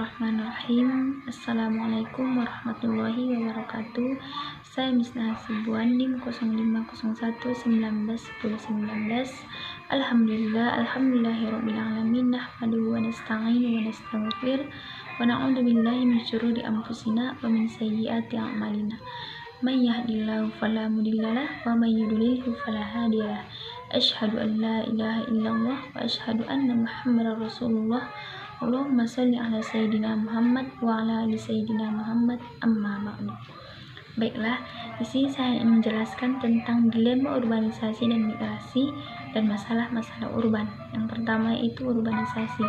Bismillahirrahmanirrahim. Assalamualaikum warahmatullahi wabarakatuh. Saya Misna Hasibuan NIM 0501191019. Alhamdulillahirabbil nahmaduhu wa nasta'inu wa nastaghfir wa na'udzu billahi min syururi anfusina wa min sayyiati a'malina. May yahdihillahu fala mudhillalah wa may yudlilhu fala hadiyalah. Asyhadu an la ilaha illallah wa asyhadu anna Muhammadar Rasulullah. Allahumma sholli ala Sayyidina Muhammad wa ala ali Sayyidina Muhammad, amma ba'du. Baiklah, di sini saya ingin menjelaskan tentang dilema urbanisasi dan migrasi dan masalah-masalah urban. Yang pertama itu urbanisasi.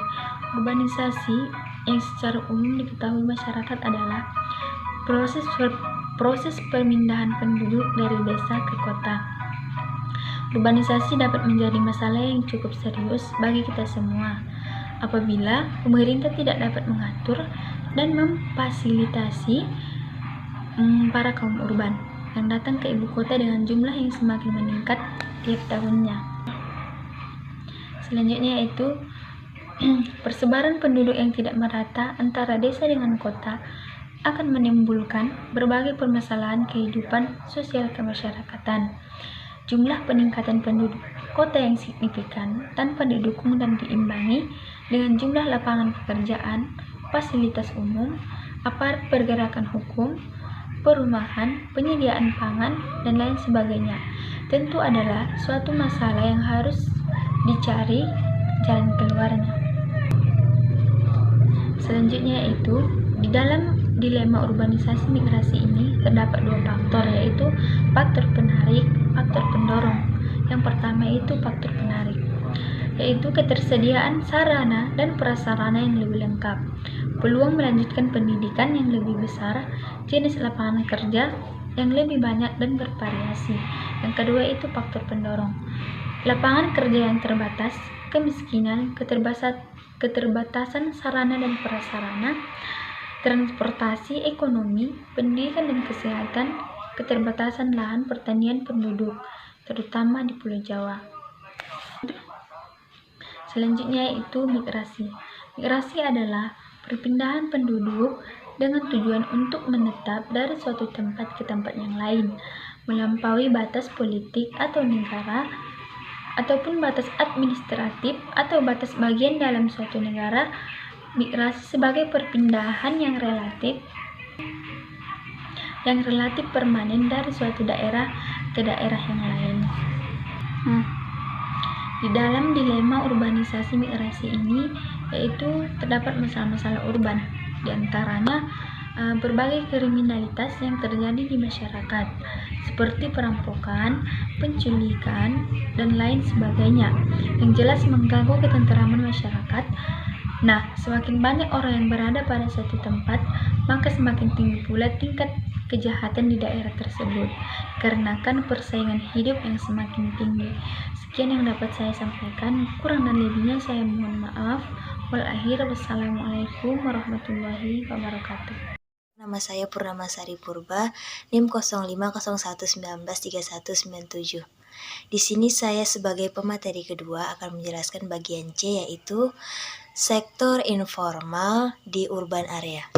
Urbanisasi yang secara umum diketahui masyarakat adalah proses pemindahan penduduk dari desa ke kota. Urbanisasi dapat menjadi masalah yang cukup serius bagi kita semua apabila pemerintah tidak dapat mengatur dan memfasilitasi para kaum urban yang datang ke ibu kota dengan jumlah yang semakin meningkat tiap tahunnya. Selanjutnya itu persebaran penduduk yang tidak merata antara desa dengan kota akan menimbulkan berbagai permasalahan kehidupan sosial kemasyarakatan. Jumlah peningkatan penduduk kota yang signifikan tanpa didukung dan diimbangi dengan jumlah lapangan pekerjaan, fasilitas umum, aparat pergerakan hukum, perumahan, penyediaan pangan, dan lain sebagainya, tentu adalah suatu masalah yang harus dicari jalan keluarnya. Selanjutnya itu, di dalam dilema urbanisasi migrasi ini terdapat dua faktor, yaitu faktor penarik, faktor pendorong. Yang pertama itu faktor penarik, yaitu ketersediaan sarana dan prasarana yang lebih lengkap, peluang melanjutkan pendidikan yang lebih besar, jenis lapangan kerja yang lebih banyak dan bervariasi. Yang kedua itu faktor pendorong, lapangan kerja yang terbatas, kemiskinan, keterbatasan sarana dan prasarana, transportasi, ekonomi, pendidikan dan kesehatan, keterbatasan lahan pertanian penduduk, terutama di Pulau Jawa. Selanjutnya itu migrasi. Migrasi adalah perpindahan penduduk dengan tujuan untuk menetap dari suatu tempat ke tempat yang lain, melampaui batas politik atau negara, ataupun batas administratif atau batas bagian dalam suatu negara. Migrasi sebagai perpindahan yang relatif permanen dari suatu daerah ke daerah yang lain. Di dalam dilema urbanisasi migrasi ini yaitu terdapat masalah-masalah urban, diantaranya berbagai kriminalitas yang terjadi di masyarakat seperti perampokan, penculikan, dan lain sebagainya yang jelas mengganggu ketentraman masyarakat. Nah, semakin banyak orang yang berada pada suatu tempat, maka semakin tinggi pula tingkat kejahatan di daerah tersebut, dikarenakan persaingan hidup yang semakin tinggi. Sekian yang dapat saya sampaikan, kurang dan lebihnya saya mohon maaf. Wassalamualaikum warahmatullahi wabarakatuh. Nama saya Purnamasari Purba, NIM 0501193197. Di sini saya sebagai pemateri kedua akan menjelaskan bagian C, yaitu sektor informal di urban area.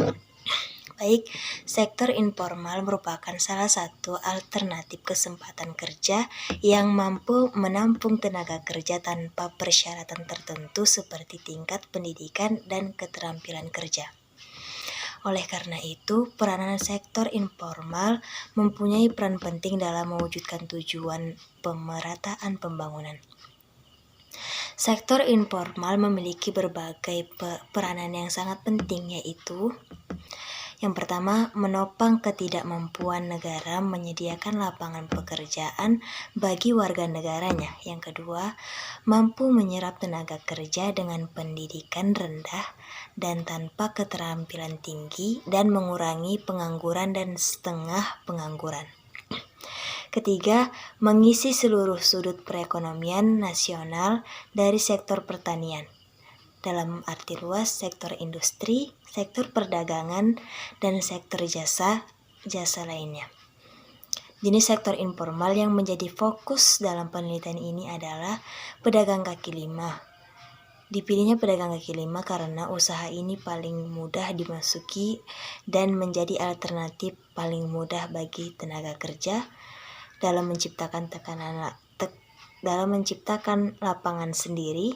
Baik, sektor informal merupakan salah satu alternatif kesempatan kerja yang mampu menampung tenaga kerja tanpa persyaratan tertentu seperti tingkat pendidikan dan keterampilan kerja. Oleh karena itu, peranan sektor informal mempunyai peran penting dalam mewujudkan tujuan pemerataan pembangunan. Sektor informal memiliki berbagai peranan yang sangat penting, yaitu yang pertama, menopang ketidakmampuan negara menyediakan lapangan pekerjaan bagi warga negaranya. Yang kedua, mampu menyerap tenaga kerja dengan pendidikan rendah dan tanpa keterampilan tinggi dan mengurangi pengangguran dan setengah pengangguran. Ketiga, mengisi seluruh sudut perekonomian nasional dari sektor pertanian. Dalam arti luas, sektor industri, sektor perdagangan, dan sektor jasa lainnya. Jenis sektor informal yang menjadi fokus dalam penelitian ini adalah pedagang kaki lima, Dipilihnya pedagang kaki lima karena usaha ini paling mudah dimasuki dan menjadi alternatif paling mudah bagi tenaga kerja dalam menciptakan lapangan sendiri.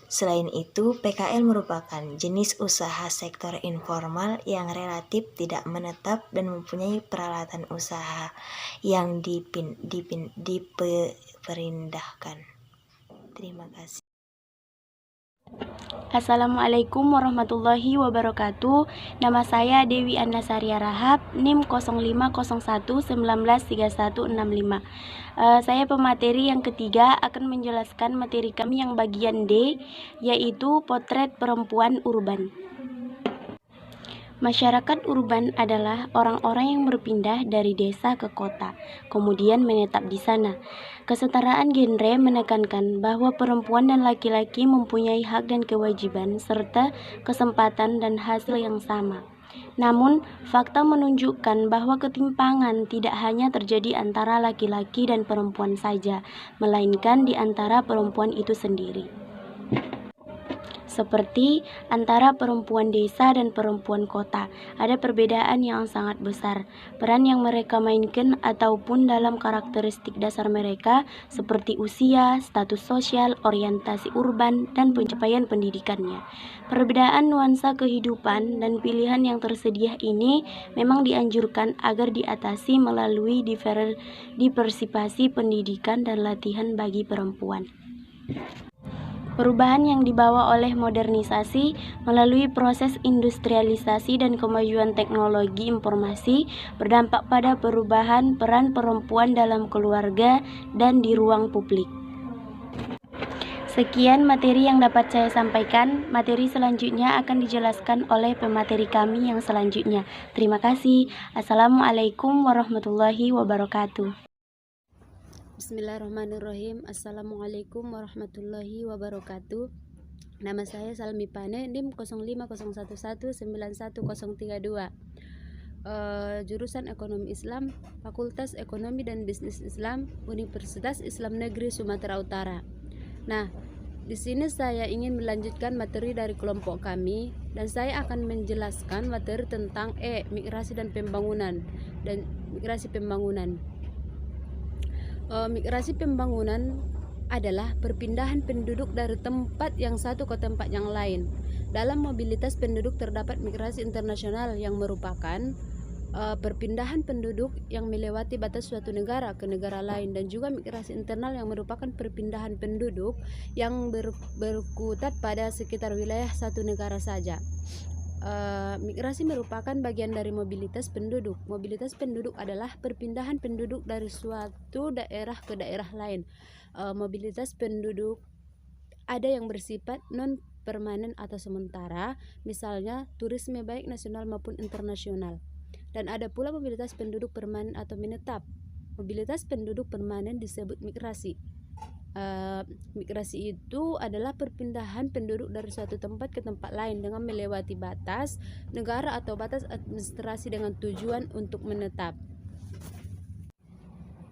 Selain itu, PKL merupakan jenis usaha sektor informal yang relatif tidak menetap dan mempunyai peralatan usaha yang diperindahkan. Terima kasih. Assalamualaikum warahmatullahi wabarakatuh. Nama saya Dewi Andasaria Rahab, NIM 0501193165. Saya pemateri yang ketiga akan menjelaskan materi kami yang bagian D, yaitu potret perempuan urban. Masyarakat urban adalah orang-orang yang berpindah dari desa ke kota, kemudian menetap di sana. Kesetaraan genre menekankan bahwa perempuan dan laki-laki mempunyai hak dan kewajiban serta kesempatan dan hasil yang sama. Namun, fakta menunjukkan bahwa ketimpangan tidak hanya terjadi antara laki-laki dan perempuan saja, melainkan di antara perempuan itu sendiri. Seperti antara perempuan desa dan perempuan kota, ada perbedaan yang sangat besar. Peran yang mereka mainkan ataupun dalam karakteristik dasar mereka seperti usia, status sosial, orientasi urban, dan pencapaian pendidikannya. Perbedaan nuansa kehidupan dan pilihan yang tersedia ini memang dianjurkan agar diatasi melalui diversifikasi pendidikan dan latihan bagi perempuan. Perubahan yang dibawa oleh modernisasi melalui proses industrialisasi dan kemajuan teknologi informasi berdampak pada perubahan peran perempuan dalam keluarga dan di ruang publik. Sekian materi yang dapat saya sampaikan. Materi selanjutnya akan dijelaskan oleh pemateri kami yang selanjutnya. Terima kasih. Assalamualaikum warahmatullahi wabarakatuh. Bismillahirrahmanirrahim. Assalamualaikum warahmatullahi wabarakatuh. Nama saya Salmi Pane, NIM 0501191032. Jurusan Ekonomi Islam, Fakultas Ekonomi dan Bisnis Islam, Universitas Islam Negeri Sumatera Utara. Nah, di sini saya ingin melanjutkan materi dari kelompok kami dan saya akan menjelaskan materi tentang migrasi dan pembangunan migrasi pembangunan. Migrasi pembangunan adalah perpindahan penduduk dari tempat yang satu ke tempat yang lain. Dalam mobilitas penduduk terdapat migrasi internasional yang merupakan perpindahan penduduk yang melewati batas suatu negara ke negara lain, dan juga migrasi internal yang merupakan perpindahan penduduk yang berkutat pada sekitar wilayah satu negara saja. Migrasi merupakan bagian dari mobilitas penduduk. Mobilitas penduduk adalah perpindahan penduduk dari suatu daerah ke daerah lain. Mobilitas penduduk ada yang bersifat non permanen atau sementara, misalnya turisme baik nasional maupun internasional. Dan ada pula mobilitas penduduk permanen atau menetap. Mobilitas penduduk permanen disebut migrasi. Migrasi itu adalah perpindahan penduduk dari suatu tempat ke tempat lain dengan melewati batas negara atau batas administrasi dengan tujuan untuk menetap.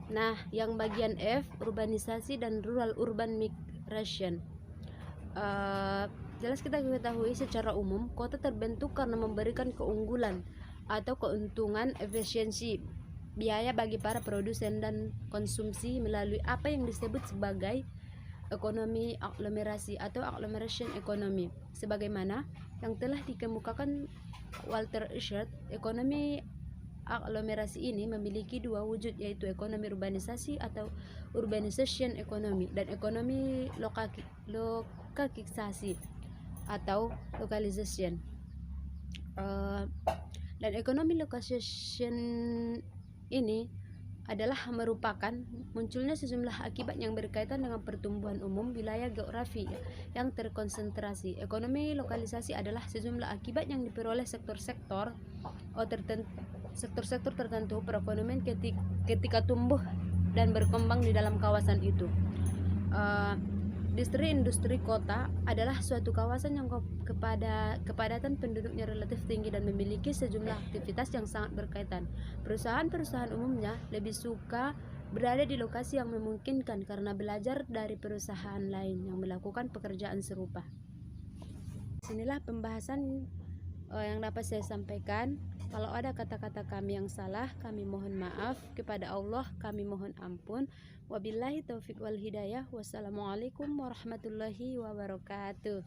Nah, yang bagian F, urbanisasi dan rural-urban migration. Jelas kita ketahui secara umum, kota terbentuk karena memberikan keunggulan atau keuntungan efisiensi biaya bagi para produsen dan konsumsi melalui apa yang disebut sebagai ekonomi aglomerasi atau agglomeration economy. Sebagaimana yang telah dikemukakan Walter Schott, ekonomi aglomerasi ini memiliki dua wujud, yaitu ekonomi urbanisasi atau urbanization economy dan ekonomi lokalisasi atau localization. Dan ekonomi lokalisation ini adalah merupakan munculnya sejumlah akibat yang berkaitan dengan pertumbuhan umum wilayah geografi yang terkonsentrasi. Ekonomi lokalisasi adalah sejumlah akibat yang diperoleh sektor-sektor tertentu perekonomian ketika tumbuh dan berkembang di dalam kawasan itu. Industri kota adalah suatu kawasan yang kepadatan penduduknya relatif tinggi dan memiliki sejumlah aktivitas yang sangat berkaitan. Perusahaan-perusahaan umumnya lebih suka berada di lokasi yang memungkinkan karena belajar dari perusahaan lain yang melakukan pekerjaan serupa. Sinilah pembahasan yang dapat saya sampaikan. Kalau ada kata-kata kami yang salah, kami mohon maaf. Kepada Allah kami mohon ampun. Wabillahi taufiq wal hidayah. Wassalamualaikum warahmatullahi wabarakatuh.